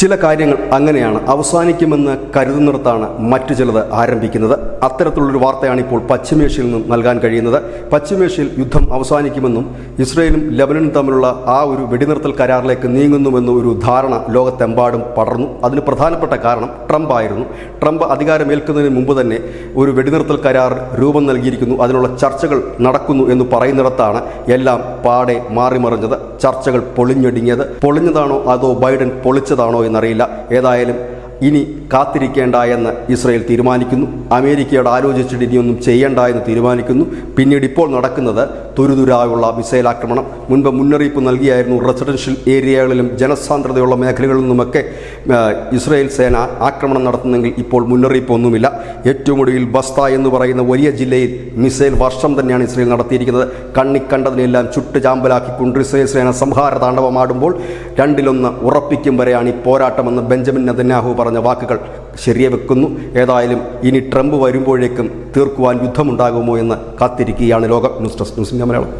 ചില കാര്യങ്ങൾ അങ്ങനെയാണ്, അവസാനിക്കുമെന്ന് കരുതുന്നിടത്താണ് മറ്റു ചിലത് ആരംഭിക്കുന്നത്. അത്തരത്തിലുള്ളൊരു വാർത്തയാണ് ഇപ്പോൾ പശ്ചിമേഷ്യയിൽ നിന്നും നൽകാൻ കഴിയുന്നത്. പശ്ചിമേഷ്യയിൽ യുദ്ധം അവസാനിക്കുമെന്നും ഇസ്രയേലും ലെബനനും തമ്മിലുള്ള ആ ഒരു വെടിനിർത്തൽ കരാറിലേക്ക് നീങ്ങുന്നുവെന്നും ഒരു ധാരണ ലോകത്തെമ്പാടും പടർന്നു. അതിന് പ്രധാനപ്പെട്ട കാരണം ട്രംപ് ആയിരുന്നു. ട്രംപ് അധികാരമേൽക്കുന്നതിന് മുമ്പ് തന്നെ ഒരു വെടിനിർത്തൽ കരാർ രൂപം നൽകിയിരിക്കുന്നു, അതിനുള്ള ചർച്ചകൾ നടക്കുന്നു എന്ന് പറയുന്നിടത്താണ് എല്ലാം പാടെ മാറിമറിഞ്ഞത്. ചർച്ചകൾ പൊളിഞ്ഞതാണോ അതോ ബൈഡൻ പൊളിച്ചതാണോ എന്നറിയില്ല. ഏതായാലും ഇനി കാത്തിരിക്കേണ്ട എന്ന് ഇസ്രയേൽ തീരുമാനിക്കുന്നു. അമേരിക്കയോട് ആലോചിച്ചിട്ട് ഇനിയൊന്നും ചെയ്യേണ്ട എന്ന് തീരുമാനിക്കുന്നു. പിന്നീട് ഇപ്പോൾ നടക്കുന്നത് തുരുതുരായുള്ള മിസൈൽ ആക്രമണം. മുൻപ് മുന്നറിയിപ്പ് നൽകിയായിരുന്നു, റെസിഡൻഷ്യൽ ഏരിയകളിലും ജനസാന്ദ്രതയുള്ള മേഖലകളിൽ നിന്നുമൊക്കെ ഇസ്രയേൽ സേന ആക്രമണം നടത്തുന്നെങ്കിൽ ഇപ്പോൾ മുന്നറിയിപ്പൊന്നുമില്ല. ഏറ്റവും ഒടുവിൽ ബസ്ത എന്ന് പറയുന്ന വലിയ ജില്ലയിൽ മിസൈൽ വർഷം തന്നെയാണ് ഇസ്രയേൽ നടത്തിയിരിക്കുന്നത്. കണ്ണിക്കണ്ടതിനെല്ലാം ചുട്ട് ചാമ്പലാക്കിക്കൊണ്ട് ഇസ്രയേൽ സേന സംഹാര താണ്ഡവമാടുമ്പോൾ 2-1 ഉറപ്പിക്കും വരെയാണ് ഈ പോരാട്ടമെന്ന് ബെഞ്ചമിൻ നെതന്യാഹു പറഞ്ഞ വാക്കുകൾ ശരിവെക്കുന്നു. ഏതായാലും ഇനി ട്രംപ് വരുമ്പോഴേക്കും തീർക്കുവാൻ യുദ്ധമുണ്ടാകുമോ എന്ന് കാത്തിരിക്കുകയാണ് ലോകം. News desk news India Malayalam.